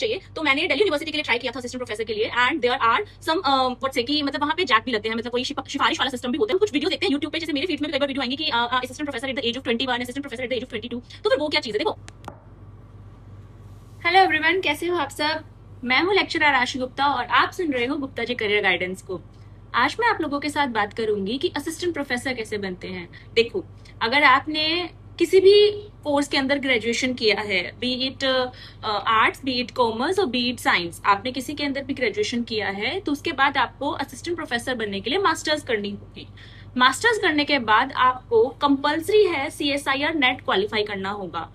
चाहिए। तो मैंने दिल्ली यूनिवर्सिटी के लिए ट्राई किया था असिस्टेंट प्रोफेसर के लिए, and there are some what से कि मतलब वहाँ पे जैक भी लगते हैं, मतलब कोई सिफारिश वाला सिस्टम भी होता है। कुछ वीडियो देखते हैं यूट्यूब पे, जैसे मेरे फीड में कई बार वीडियो आएंगे कि assistant professor at the age of 21, assistant professor at the age of 22। तो फिर वो क्या चीज़ है, देखो। हेलो एवरीवन, कैसे हो आप सब। मैं हूँ लेक्चरर आशी गुप्ता और आप सुन रहे हो गुप्ता जी करियर गाइडेंस को। आज मैं आप लोगों के साथ बात करूंगी कि असिस्टेंट प्रोफेसर कैसे बनते हैं। देखो, अगर आपने किसी भी कोर्स के अंदर ग्रेजुएशन किया है, B it arts, B it commerce और बी इट साइंस, आपने किसी के अंदर भी ग्रेजुएशन किया है, तो उसके बाद आपको असिस्टेंट प्रोफेसर बनने के लिए मास्टर्स करनी होगी। मास्टर्स करने के बाद आपको कंपलसरी है CSIR नेट क्वालिफाई करना होगा।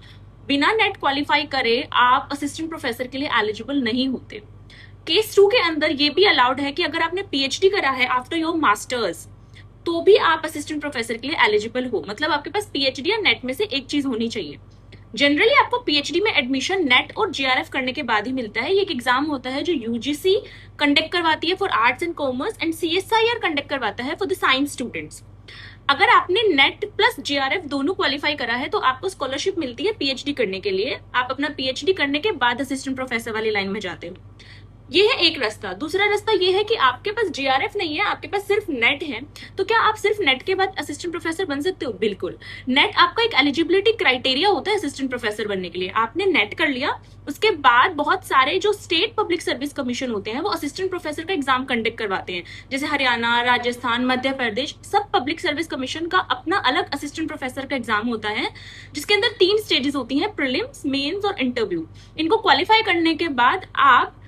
बिना नेट क्वालिफाई करे आप असिस्टेंट प्रोफेसर के लिए एलिजिबल नहीं होते। केस 2 के अंदर ये भी अलाउड है कि अगर आपने PhD करा है आफ्टर योर मास्टर्स, तो भी आप असिस्टेंट प्रोफेसर के लिए एलिजिबल हो। मतलब आपके पास PhD या नेट में से एक चीज होनी चाहिए। जनरली आपको PhD में एडमिशन नेट और GRF करने के बाद ही मिलता है। ये एक एग्जाम होता है जो UGC कंडक्ट करवाती है for arts and commerce, and CSIR conduct करवाता है फॉर द साइंस स्टूडेंट्स। अगर आपने नेट प्लस GRF दोनों क्वालिफाई करा है, तो आपको स्कॉलरशिप मिलती है PhD करने के लिए। आप अपना PhD करने के बाद असिस्टेंट प्रोफेसर वाली लाइन में जाते हो। ये है एक रास्ता। दूसरा रास्ता ये है कि आपके पास GRF नहीं है, आपके पास सिर्फ नेट है। तो क्या आप सिर्फ नेट के बाद असिस्टेंट प्रोफेसर बन सकते हो? बिल्कुल। नेट आपका एक एलिजिबिलिटी क्राइटेरिया होता है असिस्टेंट प्रोफेसर बनने के लिए। आपने नेट कर लिया, उसके बाद बहुत सारे जो स्टेट पब्लिक सर्विस कमीशन होते हैं वो असिस्टेंट प्रोफेसर का एग्जाम कंडक्ट करवाते हैं। जैसे हरियाणा, राजस्थान, मध्य प्रदेश, सब पब्लिक सर्विस कमीशन का अपना अलग असिस्टेंट प्रोफेसर का एग्जाम होता है, जिसके अंदर 3 स्टेजेस होती हैं, प्रीलिम्स, मेंस और इंटरव्यू। इनको क्वालिफाई करने के बाद आप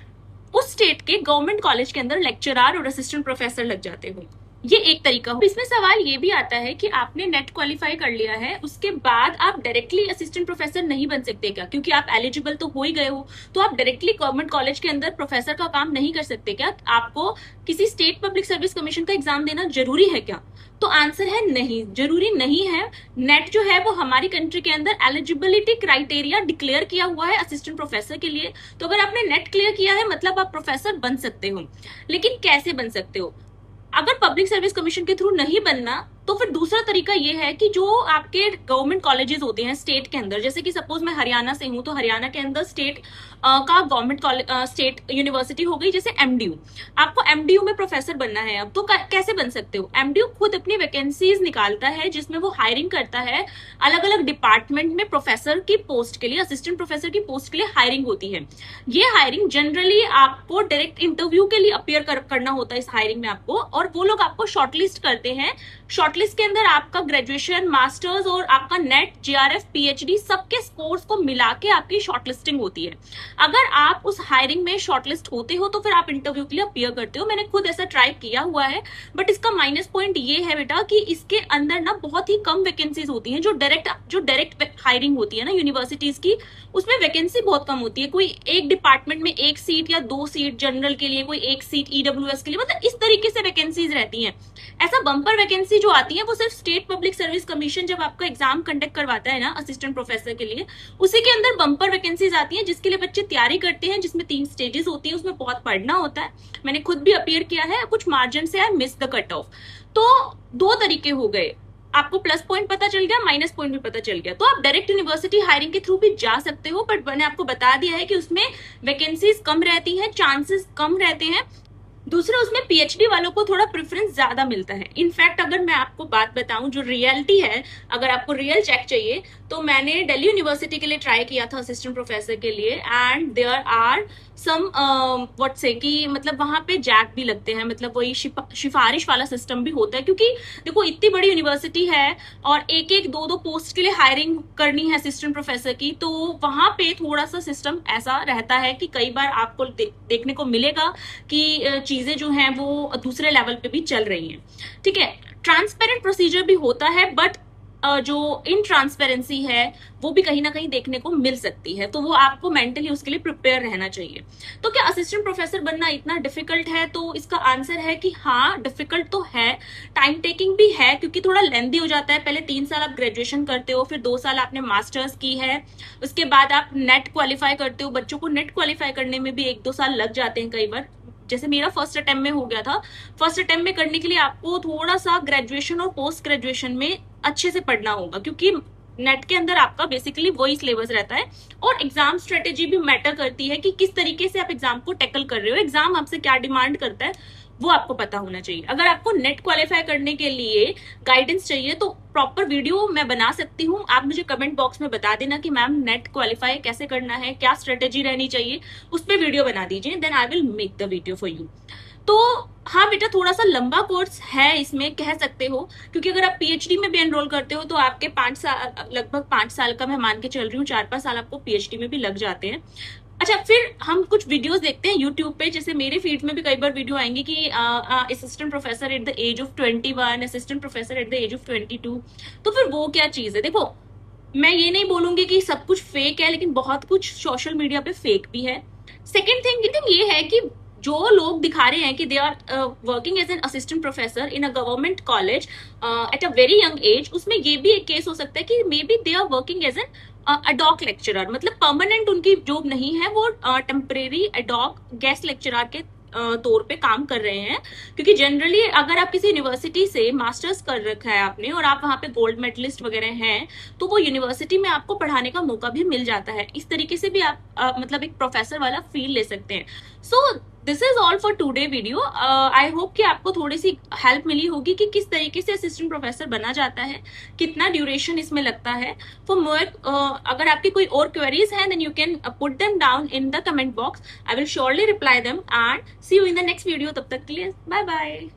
उस स्टेट के गवर्नमेंट कॉलेज के अंदर लेक्चरर और असिस्टेंट प्रोफेसर लग जाते हो। ये एक तरीका हो। इसमें सवाल ये भी आता है कि आपने नेट क्वालिफाई कर लिया है, उसके बाद आप डायरेक्टली असिस्टेंट प्रोफेसर नहीं बन सकते क्या? क्योंकि आप एलिजिबल तो हो ही गए हो, तो आप डायरेक्टली गवर्नमेंट कॉलेज के अंदर प्रोफेसर का काम नहीं कर सकते क्या? आपको किसी स्टेट पब्लिक सर्विस कमीशन का एग्जाम देना जरूरी है क्या? तो आंसर है नहीं, जरूरी नहीं है। नेट जो है वो हमारी कंट्री के अंदर एलिजिबिलिटी क्राइटेरिया डिक्लेयर किया हुआ है असिस्टेंट प्रोफेसर के लिए। तो अगर आपने नेट क्लियर किया है, मतलब आप प्रोफेसर बन सकते हो। लेकिन कैसे बन सकते हो? अगर पब्लिक सर्विस कमीशन के थ्रू नहीं बनना, तो फिर दूसरा तरीका ये है कि जो आपके गवर्नमेंट कॉलेजेस होते हैं स्टेट के अंदर, जैसे कि सपोज मैं हरियाणा से हूं, तो हरियाणा के अंदर स्टेट का गवर्नमेंट स्टेट यूनिवर्सिटी हो गई, जैसे MDU। आपको MDU में प्रोफेसर बनना है अब, तो कैसे बन सकते हो? MDU खुद अपनी वैकेंसीज निकालता है, जिसमें वो हायरिंग करता है। अलग अलग डिपार्टमेंट में प्रोफेसर की पोस्ट के लिए, असिस्टेंट प्रोफेसर की पोस्ट के लिए हायरिंग होती है। ये हायरिंग जनरली आपको डायरेक्ट इंटरव्यू के लिए अपीयर करना होता है इस हायरिंग में आपको, और वो लोग आपको शॉर्टलिस्ट करते हैं। शॉर्टलिस्ट के अंदर आपका ग्रेजुएशन, मास्टर्स और आपका नेट, GRF, PhD सबके स्कोर्स को मिला के आपकी शॉर्टलिस्टिंग होती है। अगर आप उस हायरिंग में शॉर्टलिस्ट होते हो, तो फिर आप इंटरव्यू के लिए अपीयर करते हो। मैंने खुद ऐसा ट्राई किया हुआ है, बट इसका माइनस पॉइंट ये है बेटा कि इसके अंदर ना बहुत ही कम वैकेंसीज होती हैं। जो डायरेक्ट हायरिंग होती है ना यूनिवर्सिटीज की, उसमें वैकेंसी बहुत कम होती है। कोई एक डिपार्टमेंट में 1 सीट या 2 सीट जनरल के लिए, कोई 1 सीट EWS के लिए, मतलब इस तरीके से वैकेंसीज रहती हैं। ऐसा बम्पर वैकेंसी जो आती है वो सिर्फ स्टेट पब्लिक सर्विस कमीशन जब आपका एग्जाम कंडक्ट करवाता है ना असिस्टेंट प्रोफेसर के लिए, उसी के अंदर बम्पर वैकेंसीज आती हैं, जिसके लिए बच्चे तैयारी करते हैं, जिसमें 3 स्टेजेस होती है, उसमें बहुत पढ़ना होता है। मैंने खुद भी अपीयर किया है, कुछ मार्जिन से I miss the cut off. तो 2 तरीके हो गए, आपको प्लस पॉइंट पता चल गया, माइनस पॉइंट भी पता चल गया। तो आप डायरेक्ट यूनिवर्सिटी हायरिंग के थ्रू भी जा सकते हो, बट मैंने आपको बता दिया है कि उसमें वैकेंसीज कम रहती हैं, चांसेस कम रहते हैं। दूसरा, उसमें PhD वालों को थोड़ा प्रेफरेंस ज्यादा मिलता है। इनफैक्ट अगर मैं आपको बात बताऊं जो रियलिटी है, अगर आपको रियल चेक चाहिए, तो मैंने दिल्ली यूनिवर्सिटी के लिए ट्राई किया था असिस्टेंट प्रोफेसर के लिए, and there are some what से कि मतलब वहां पे जैक भी लगते हैं, मतलब वही सिफारिश वाला सिस्टम भी होता है। क्योंकि देखो, इतनी बड़ी यूनिवर्सिटी है और एक एक 2 पोस्ट के लिए हायरिंग करनी है असिस्टेंट प्रोफेसर की, तो वहां पे थोड़ा सा सिस्टम ऐसा रहता है कि कई बार आपको देखने को मिलेगा कि चीजें जो हैं वो दूसरे लेवल पे भी चल रही हैं। ठीक है, ट्रांसपेरेंट प्रोसीजर भी होता है, बट जो इनट्रांसपेरेंसी है वो भी कहीं ना कहीं देखने को मिल सकती है। तो वो आपको मेंटली उसके लिए प्रिपेयर रहना चाहिए। तो क्या असिस्टेंट प्रोफेसर बनना इतना डिफिकल्ट है? तो इसका आंसर है कि हाँ, डिफिकल्ट तो है, टाइम टेकिंग भी है, क्योंकि थोड़ा लेंदी हो जाता है। पहले 3 साल आप ग्रेजुएशन करते हो, फिर 2 साल आपने मास्टर्स की है, उसके बाद आप नेट क्वालिफाई करते हो। बच्चों को नेट क्वालिफाई करने में भी 1-2 साल लग जाते हैं कई बार। जैसे मेरा फर्स्ट अटेम्प्ट में हो गया था। फर्स्ट अटेम्प्ट में करने के लिए आपको थोड़ा सा ग्रेजुएशन और पोस्ट ग्रेजुएशन में अच्छे से पढ़ना होगा, क्योंकि नेट के अंदर आपका बेसिकली वही सिलेबस रहता है। और एग्जाम स्ट्रेटेजी भी मैटर करती है कि किस तरीके से आप एग्जाम को टैकल कर रहे हो, एग्जाम आपसे क्या डिमांड करता है वो आपको पता होना चाहिए। अगर आपको नेट क्वालिफाई करने के लिए गाइडेंस चाहिए तो प्रॉपर वीडियो मैं बना सकती हूँ, आप मुझे कमेंट बॉक्स में बता देना कि मैम नेट क्वालिफाई कैसे करना है, क्या स्ट्रेटेजी रहनी चाहिए, उस पर वीडियो बना दीजिए, then I will make the video for you. तो हाँ बेटा, थोड़ा सा लंबा कोर्स है इसमें, कह सकते हो, क्योंकि अगर आप पीएचडी में भी एनरोल करते हो तो आपके 5 साल, लगभग 5 साल का मैं मान के चल रही हूँ, 4-5 साल आपको पीएचडी में भी लग जाते हैं। अच्छा, फिर हम कुछ वीडियोस देखते हैं यूट्यूब पे, जैसे मेरे फीड में भी कई बार वीडियो आएंगे कि assistant professor at the age of 21, assistant professor at the age of 22। तो फिर वो क्या चीज है? देखो, मैं ये नहीं बोलूंगी कि सब कुछ फेक है, लेकिन बहुत कुछ सोशल मीडिया पे फेक भी है। सेकेंड थिंग ये है कि जो लोग दिखा रहे हैं कि they are working as an assistant professor in a government college at a very young age, उसमें ये भी एक केस हो सकता है कि may be they are working as an ad hoc lecturer, मतलब परमानेंट उनकी जॉब नहीं है, वो टेम्परेरी एडॉक गेस्ट लेक्चरर के तौर पे काम कर रहे हैं। क्योंकि जनरली अगर आप किसी यूनिवर्सिटी से मास्टर्स कर रखा है आपने और आप वहां पे गोल्ड मेडलिस्ट वगैरह हैं, तो वो यूनिवर्सिटी में आपको पढ़ाने का मौका भी मिल जाता है। इस तरीके से भी आप मतलब एक प्रोफेसर वाला फील ले सकते हैं। So this is all for today video. I hope कि आपको थोड़ी सी हेल्प मिली होगी कि किस तरीके से असिस्टेंट प्रोफेसर बना जाता है, कितना ड्यूरेशन इसमें लगता है। फॉर मोर, अगर आपकी कोई और क्वेरीज हैं, then you can put them down in the comment box, I will surely reply them and see you in the next video. तब तक के लिए बाय बाय।